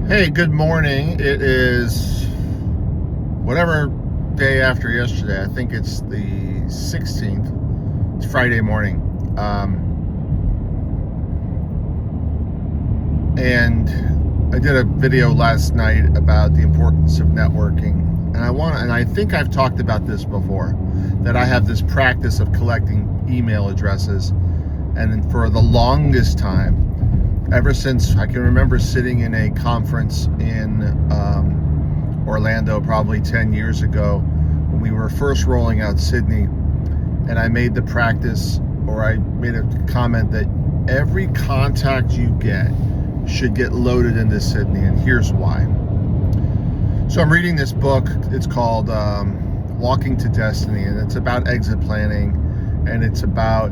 Hey, good morning. It is whatever day after yesterday. I think it's the 16th. It's Friday morning. And I did a video last night about the importance of networking. And I think I've talked about this before, that I have this practice of collecting email addresses. And for the longest time, ever since I can remember sitting in a conference in Orlando probably 10 years ago when we were first rolling out Sydney, and I made the practice, or I made a comment that every contact you get should get loaded into Sydney, and here's why. So I'm reading this book. It's called Walking to Destiny, and it's about exit planning, and it's about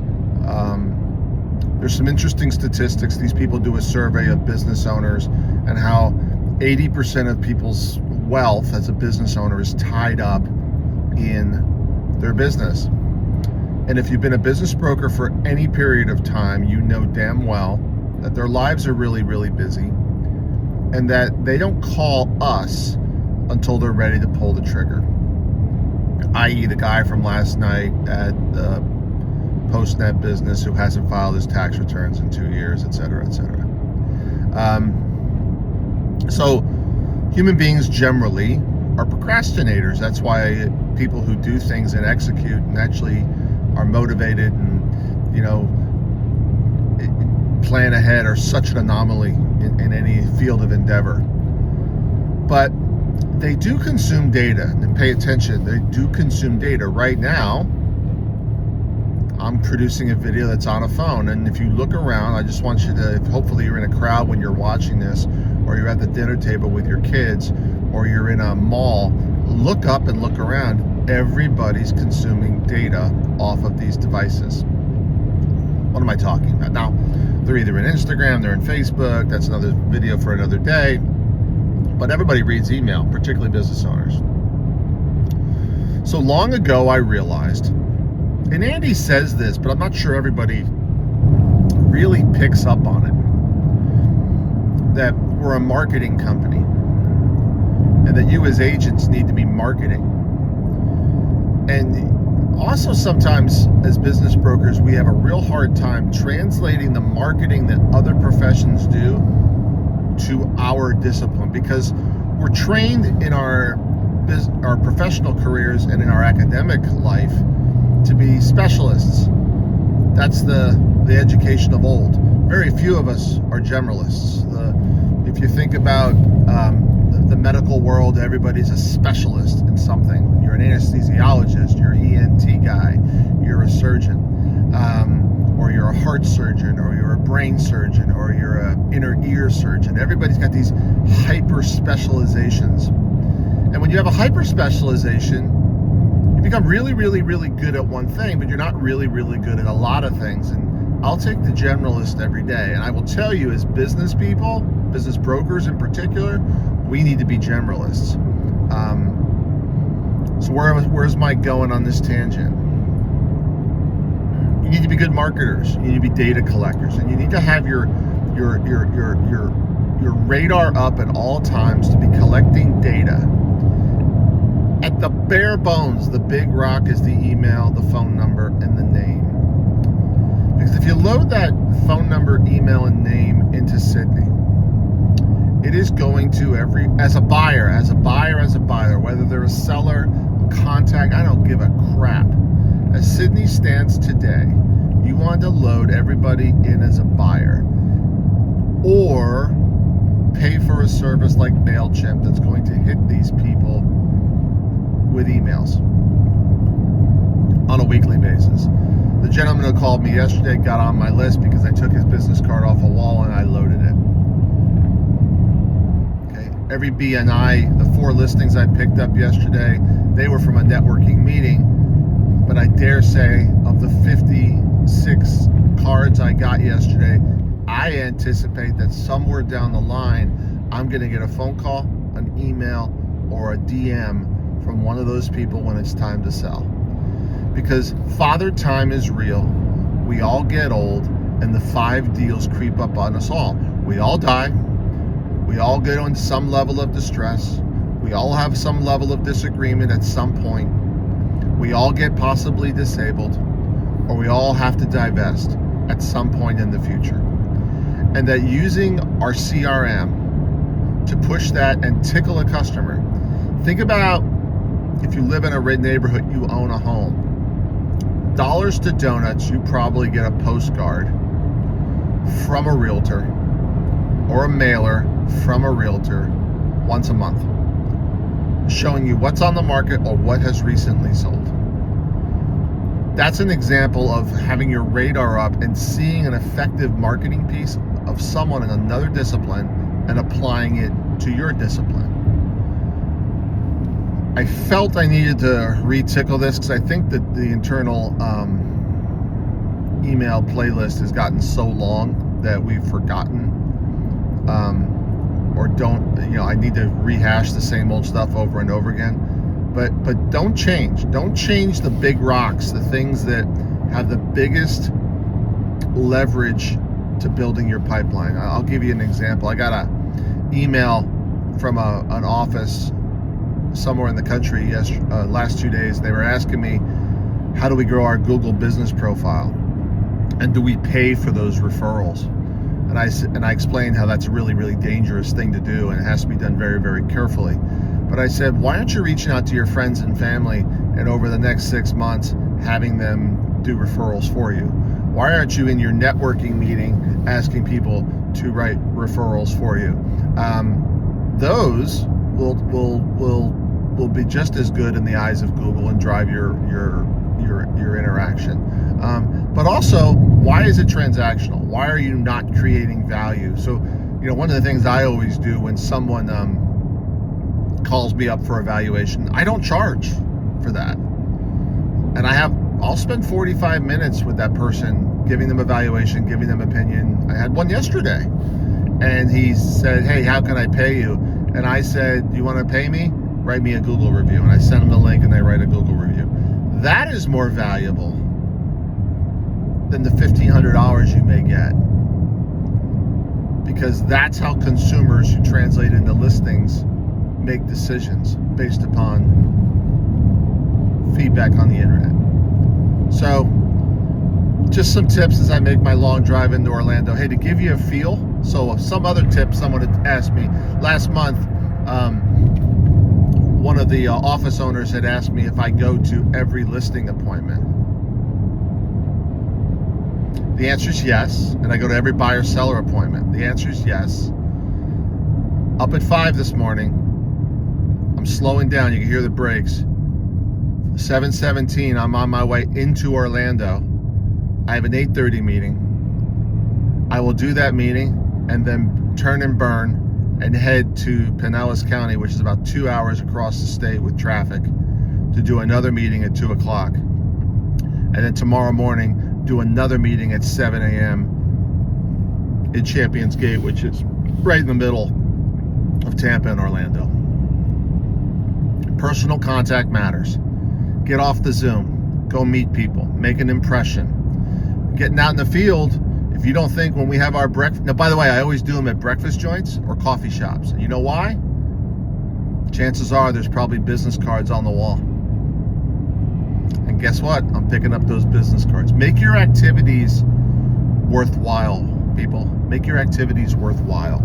there's some interesting statistics. These people do a survey of business owners and how 80% of people's wealth as a business owner is tied up in their business. And if you've been a business broker for any period of time, you know damn well that their lives are really, really busy, and that they don't call us until they're ready to pull the trigger, i.e. the guy from last night at the post-net business who hasn't filed his tax returns in 2 years, et cetera, et cetera. So human beings generally are procrastinators. That's why people who do things and execute and actually are motivated and, plan ahead are such an anomaly in any field of endeavor. But they do consume data, and pay attention, they do consume data. Right now, I'm producing a video that's on a phone, and if you look around, I just want you to, hopefully you're in a crowd when you're watching this, or you're at the dinner table with your kids, or you're in a mall, look up and look around. Everybody's consuming data off of these devices. What am I talking about? Now, they're either in Instagram, they're in Facebook, that's another video for another day, but everybody reads email, particularly business owners. So long ago, I realized, and Andy says this, but I'm not sure everybody really picks up on it, that we're a marketing company and that you as agents need to be marketing. And also sometimes as business brokers, we have a real hard time translating the marketing that other professions do to our discipline, because we're trained in our professional careers and in our academic life to be specialists. That's the education of old. Very few of us are generalists. If you think about the medical world, everybody's a specialist in something. You're an anesthesiologist, you're an ENT guy, you're a surgeon, or you're a heart surgeon, or you're a brain surgeon, or you're an inner ear surgeon. Everybody's got these hyper specializations. And when you have a hyper specialization, you become really, really, really good at one thing, but you're not really, really good at a lot of things. And I'll take the generalist every day. And I will tell you, as business people, business brokers in particular, we need to be generalists. So where's Mike going on this tangent? You need to be good marketers. You need to be data collectors, and you need to have your radar up at all times to be collecting data. At the bare bones, the big rock is the email, the phone number, and the name. Because if you load that phone number, email, and name into Sydney, it is going to as a buyer, whether they're a seller, a contact, I don't give a crap. As Sydney stands today, you want to load everybody in as a buyer, or pay for a service like MailChimp that's going to hit these people with emails on a weekly basis. The gentleman who called me yesterday got on my list because I took his business card off a wall and I loaded it. Okay, every BNI, the 4 listings I picked up yesterday, they were from a networking meeting, but I dare say of the 56 cards I got yesterday, I anticipate that somewhere down the line, I'm going to get a phone call, an email, or a DM from one of those people when it's time to sell. Because father time is real. We all get old, and the 5 deals creep up on us all. We all die. We all go into some level of distress. We all have some level of disagreement at some point. We all get possibly disabled, or we all have to divest at some point in the future. And that using our CRM to push that and tickle a customer. Think about if you live in a red neighborhood, you own a home. Dollars to donuts, you probably get a postcard from a realtor or a mailer from a realtor once a month, showing you what's on the market or what has recently sold. That's an example of having your radar up and seeing an effective marketing piece of someone in another discipline and applying it to your discipline. I felt I needed to re-tickle this because I think that the internal email playlist has gotten so long that we've forgotten or don't, I need to rehash the same old stuff over and over again. But don't change the big rocks, the things that have the biggest leverage to building your pipeline. I'll give you an example. I got an email from an office somewhere in the country last 2 days. They were asking me, how do we grow our Google business profile? And do we pay for those referrals? And I explained how that's a really, really dangerous thing to do, and it has to be done very, very carefully. But I said, why aren't you reaching out to your friends and family and over the next 6 months having them do referrals for you? Why aren't you in your networking meeting asking people to write referrals for you? Those will be just as good in the eyes of Google and drive your interaction. But also, why is it transactional? Why are you not creating value? So, one of the things I always do when someone calls me up for evaluation, I don't charge for that. And I'll spend 45 minutes with that person, giving them evaluation, giving them opinion. I had one yesterday, and he said, hey, how can I pay you? And I said, do you want to pay me? Write me a Google review. And I sent them the link and they write a Google review. That is more valuable than the $1,500 you may get. Because that's how consumers who translate into listings make decisions based upon feedback on the internet. So, just some tips as I make my long drive into Orlando. Hey, to give you a feel, so some other tips someone had asked me last month, one of the office owners had asked me if I go to every listing appointment. The answer is yes. And I go to every buyer-seller appointment. The answer is yes. Up at 5 this morning, I'm slowing down. You can hear the brakes. 7:17, I'm on my way into Orlando. I have an 8:30 meeting. I will do that meeting and then turn and burn and head to Pinellas County, which is about 2 hours across the state with traffic, to do another meeting at 2 o'clock. And then tomorrow morning, do another meeting at 7 a.m. in Champions Gate, which is right in the middle of Tampa and Orlando. Personal contact matters. Get off the Zoom. Go meet people. Make an impression. Getting out in the field, if you don't think when we have our breakfast... Now, by the way, I always do them at breakfast joints or coffee shops. And you know why? Chances are there's probably business cards on the wall. And guess what? I'm picking up those business cards. Make your activities worthwhile, people. Make your activities worthwhile.